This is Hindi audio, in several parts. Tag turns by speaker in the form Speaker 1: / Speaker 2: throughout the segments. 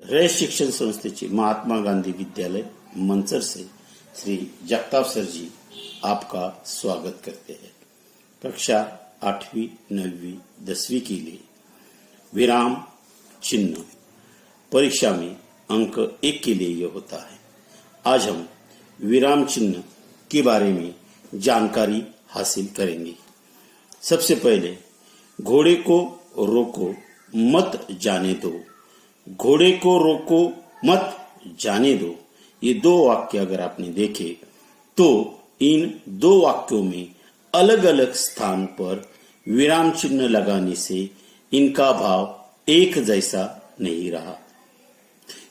Speaker 1: रयत शिक्षण संस्थेचे महात्मा गांधी विद्यालय मंचर से श्री जगताप सर जी आपका स्वागत करते हैं। कक्षा 8वीं, 9वीं, 10वीं के लिए विराम चिन्ह परीक्षा में अंक 1 के लिए यह होता है। आज हम विराम चिन्ह के बारे में जानकारी हासिल करेंगे। सबसे पहले घोड़े को रोको मत जाने दो, घोड़े को रोको मत जाने दो, ये दो वाक्य अगर आपने देखे तो इन दो वाक्यों में अलग अलग स्थान पर विराम चिन्ह लगाने से इनका भाव एक जैसा नहीं रहा,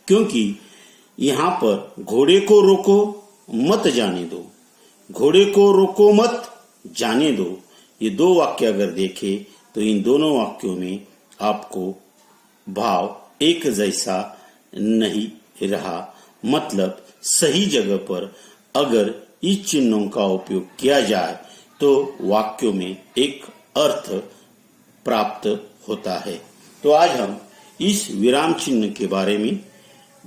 Speaker 1: क्योंकि यहाँ पर घोड़े को रोको मत जाने दो, घोड़े को रोको मत जाने दो, ये दो वाक्य अगर देखे तो इन दोनों वाक्यों में आपको भाव एक जैसा नहीं रहा। मतलब सही जगह पर अगर इस चिन्हों का उपयोग किया जाए तो वाक्यों में एक अर्थ प्राप्त होता है। तो आज हम इस विराम चिन्ह के बारे में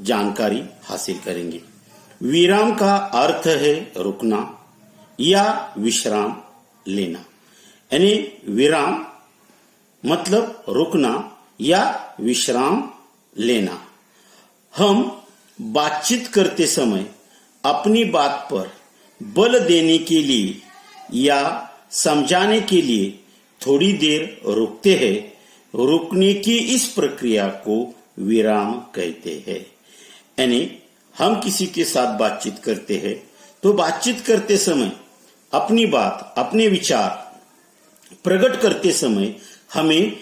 Speaker 1: जानकारी हासिल करेंगे। विराम का अर्थ है रुकना या विश्राम लेना, यानी विराम मतलब रुकना या विश्राम लेना। हम बातचीत करते समय अपनी बात पर बल देने के लिए या समझाने के लिए थोड़ी देर रुकते हैं। रुकने की इस प्रक्रिया को विराम कहते हैं। यानी हम किसी के साथ बातचीत करते हैं तो बातचीत करते समय अपनी बात, अपने विचार प्रकट करते समय हमें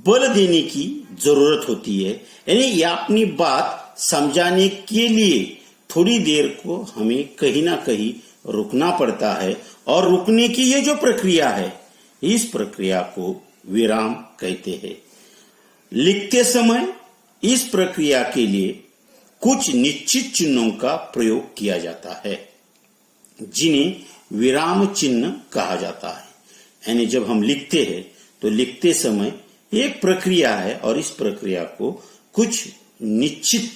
Speaker 1: बल देने की जरूरत होती है, यानी या अपनी बात समझाने के लिए थोड़ी देर को हमें कहीं ना कहीं रुकना पड़ता है। और रुकने की ये जो प्रक्रिया है, इस प्रक्रिया को विराम कहते हैं। लिखते समय इस प्रक्रिया के लिए कुछ निश्चित चिन्हों का प्रयोग किया जाता है, जिन्हें विराम चिन्ह कहा जाता है। यानी जब हम लिखते हैं तो लिखते समय एक प्रक्रिया है और इस प्रक्रिया को कुछ निश्चित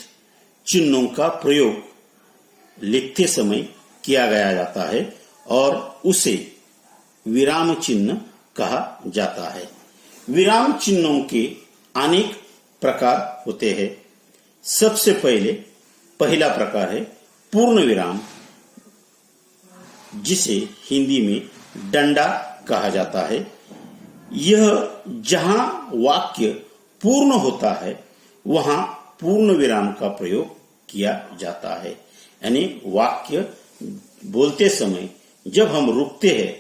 Speaker 1: चिन्हों का प्रयोग लिखते समय किया गया जाता है और उसे विराम चिन्ह कहा जाता है। विराम चिन्हों के अनेक प्रकार होते हैं। सबसे पहला प्रकार है पूर्ण विराम, जिसे हिंदी में डंडा कहा जाता है। यह जहां वाक्य पूर्ण होता है वहां पूर्ण विराम का प्रयोग किया जाता है। यानी वाक्य बोलते समय जब हम रुकते हैं,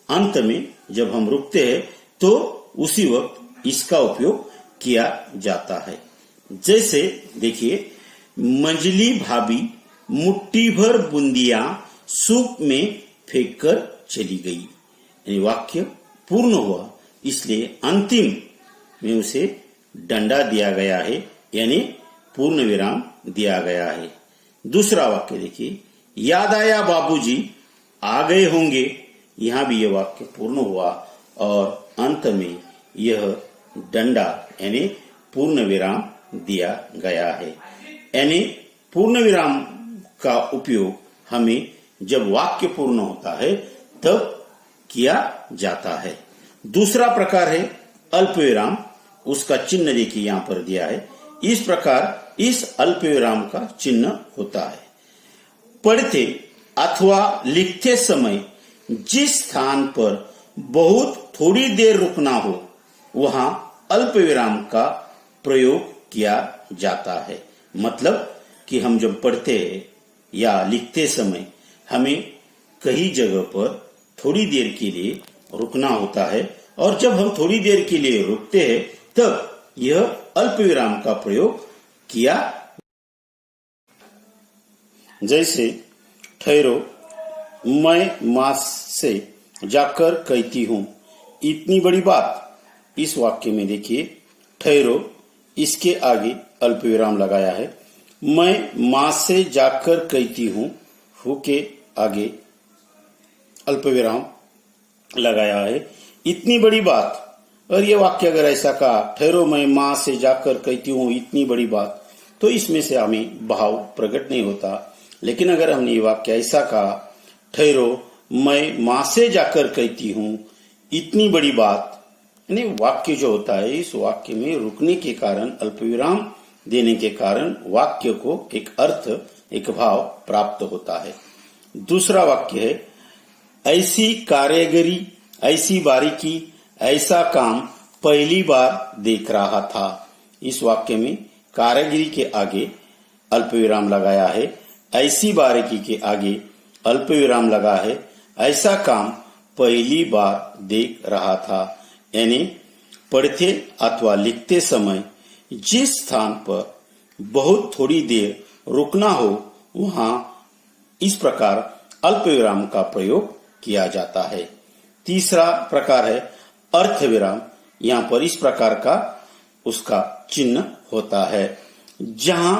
Speaker 1: अंत में जब हम रुकते हैं तो उसी वक्त इसका उपयोग किया जाता है। जैसे देखिए, मंजली भाभी मुट्ठी भर बूंदियां सूप में फेंक कर चली गई। यानी वाक्य पूर्ण हुआ, इसलिए अंतिम में उसे डंडा दिया गया है, यानी पूर्ण विराम दिया गया है। दूसरा वाक्य देखिए, याद आया बाबूजी आ गए होंगे। यहां भी यह वाक्य पूर्ण हुआ और अंत में यह डंडा यानी पूर्ण विराम दिया गया है। यानी पूर्ण विराम का उपयोग हमें जब वाक्य पूर्ण होता है तब किया जाता है। दूसरा प्रकार है अल्प विराम, उसका चिन्ह देखिए यहां पर दिया है। इस प्रकार इस अल्प विराम का चिन्ह होता है। पढ़ते अथवा लिखते समय जिस स्थान पर बहुत थोड़ी देर रुकना हो वहां अल्प विराम का प्रयोग किया जाता है। मतलब कि हम जब पढ़ते हैं या लिखते समय हमें कई जगह पर थोड़ी देर के लिए रुकना होता है और जब हम थोड़ी देर के लिए रुकते हैं तब यह अल्प विराम का प्रयोग किया। जैसे ठहरो, मैं मां से जाकर कहती हूं इतनी बड़ी बात। इस वाक्य में देखिए ठहरो, इसके आगे अल्प विराम लगाया है। मैं मां से जाकर कहती हूं के आगे अल्प विराम लगाया है। इतनी बड़ी बात और ये वाक्य अगर ऐसा कहा, ठहरो मैं माँ से जाकर कहती हूँ इतनी बड़ी बात, तो इसमें से हमें भाव प्रकट नहीं होता। लेकिन अगर हमने ये वाक्य ऐसा कहा, ठहरो मैं माँ से जाकर कहती हूँ इतनी बड़ी बात, यानी वाक्य जो होता है, इस वाक्य में रुकने के कारण, अल्पविराम देने के कारण वाक्य को एक अर्थ, एक भाव प्राप्त होता है। दूसरा वाक्य है, ऐसी कारीगरी, ऐसी बारीकी, ऐसा काम पहली बार देख रहा था। इस वाक्य में कारीगरी के आगे अल्पविराम लगाया है, ऐसी बारीकी के आगे अल्पविराम लगा है, ऐसा काम पहली बार देख रहा था। यानी पढ़ते अथवा लिखते समय जिस स्थान पर बहुत थोड़ी देर रुकना हो, वहां इस प्रकार अल्पविराम का प्रयोग किया जाता है। तीसरा प्रकार है अर्थ विराम। यहाँ पर इस प्रकार का उसका चिन्ह होता है, जहां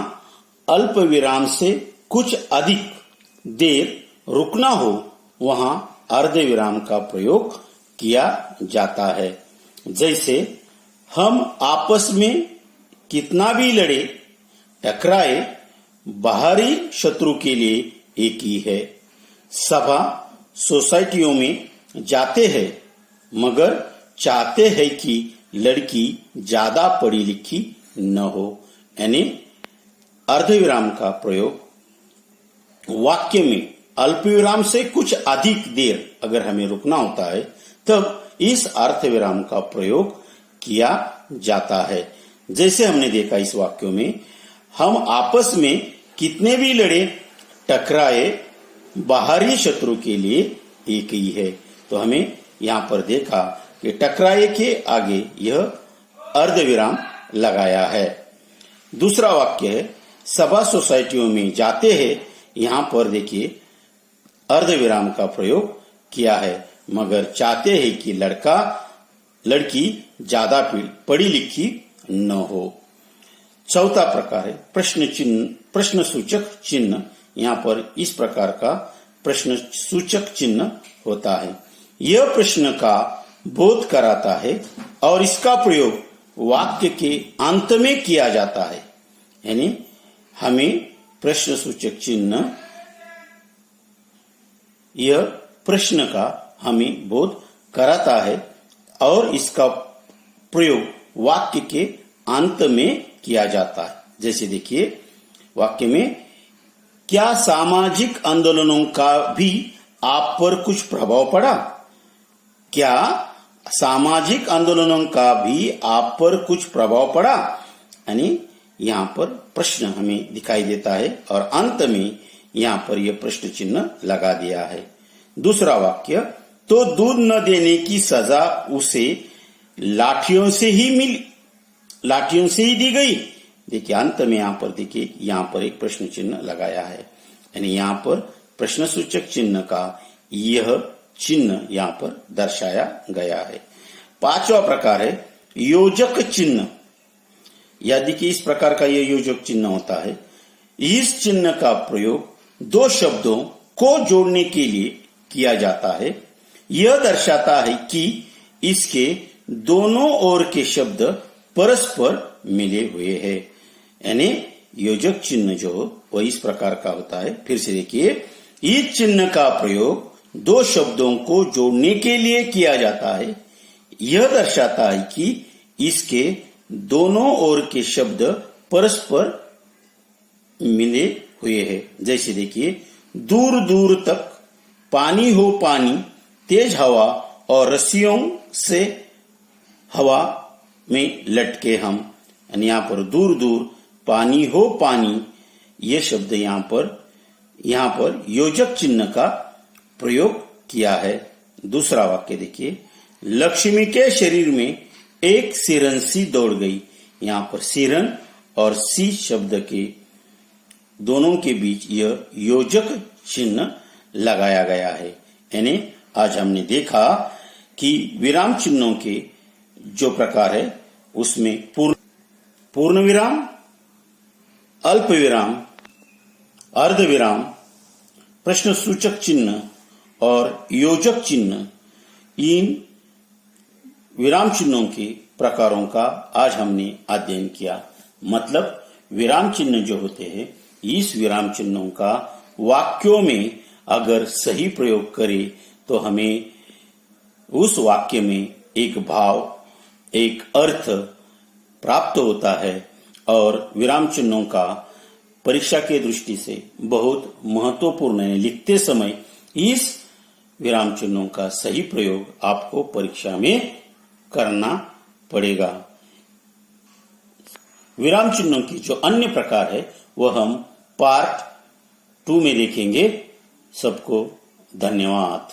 Speaker 1: अल्प विराम से कुछ अधिक देर रुकना हो, वहां अर्ध विराम का प्रयोग किया जाता है। जैसे हम आपस में कितना भी लड़े टकराए, बाहरी शत्रु के लिए एक ही है। सभा सोसाइटियों में जाते हैं, मगर चाहते हैं कि लड़की ज्यादा पढ़ी लिखी न हो। यानी अर्धविराम का प्रयोग वाक्य में अल्पविराम से कुछ अधिक देर अगर हमें रुकना होता है, तब इस अर्धविराम का प्रयोग किया जाता है। जैसे हमने देखा इस वाक्यों में, हम आपस में कितने भी लड़े टकराए, बाहरी शत्रु के लिए एक ही है। तो हमें यहाँ पर देखा कि टकराए के आगे यह अर्धविराम लगाया है। दूसरा वाक्य है, सभा सोसाइटियों में जाते हैं। यहाँ पर देखिए अर्धविराम का प्रयोग किया है, मगर चाहते हैं कि लड़की ज्यादा पढ़ी लिखी न हो। चौथा प्रकार है प्रश्न चिन्ह, प्रश्न सूचक चिन्ह। यहाँ पर इस प्रकार का प्रश्न सूचक चिन्ह होता है। यह प्रश्न का बोध कराता है और इसका प्रयोग वाक्य के अंत में किया जाता है। यानी हमें प्रश्न सूचक चिन्ह, यह प्रश्न का हमें बोध कराता है और इसका प्रयोग वाक्य के अंत में किया जाता है। जैसे देखिए वाक्य में, क्या सामाजिक आंदोलनों का भी आप पर कुछ प्रभाव पड़ा? क्या सामाजिक आंदोलनों का भी आप पर कुछ प्रभाव पड़ा? यानी यहाँ पर प्रश्न हमें दिखाई देता है और अंत में यहाँ पर यह प्रश्न चिन्ह लगा दिया है। दूसरा वाक्य, तो दूध न देने की सजा उसे लाठियों से ही दी गई। देखिए अंत में यहाँ पर देखिए, यहाँ पर एक प्रश्न चिन्ह लगाया है, यानी यहाँ पर प्रश्न सूचक चिन्ह का यह चिन्ह यहाँ पर दर्शाया गया है। पांचवा प्रकार है योजक चिन्ह। यदि कि इस प्रकार का यह योजक चिन्ह होता है, इस चिन्ह का प्रयोग दो शब्दों को जोड़ने के लिए किया जाता है। यह दर्शाता है कि इसके दोनों ओर के शब्द परस्पर मिले हुए हैं। यानी योजक चिन्ह जो वह इस प्रकार का होता है। फिर से देखिए, इस चिन्ह का प्रयोग दो शब्दों को जोड़ने के लिए किया जाता है। यह दर्शाता है कि इसके दोनों ओर के शब्द परस्पर मिले हुए हैं। जैसे देखिए, दूर दूर तक पानी हो पानी, तेज हवा और रस्सियों से हवा में लटके हम। यानी यहाँ पर दूर दूर पानी हो पानी, ये शब्द यहाँ पर योजक चिन्ह का प्रयोग किया है। दूसरा वाक्य देखिए, लक्ष्मी के शरीर में एक सिरन सी दौड़ गई। यहाँ पर सिरन और सी शब्द के दोनों के बीच यह योजक चिन्ह लगाया गया है। यानी आज हमने देखा कि विराम चिन्हों के जो प्रकार है, उसमें पूर्ण विराम, अल्प विराम, अर्ध विराम, प्रश्न सूचक चिन्ह और योजक चिन्ह, इन विराम चिन्हों के प्रकारों का आज हमने अध्ययन किया। मतलब विराम चिन्ह जो होते हैं, इस विराम चिन्हों का वाक्यों में अगर सही प्रयोग करें तो हमें उस वाक्य में एक भाव, एक अर्थ प्राप्त होता है। और विराम चिन्हों का परीक्षा के दृष्टि से बहुत महत्वपूर्ण है। लिखते समय इस विराम चिन्हों का सही प्रयोग आपको परीक्षा में करना पड़ेगा। विराम चिन्हों की जो अन्य प्रकार है वह हम पार्ट 2 में देखेंगे। सबको धन्यवाद।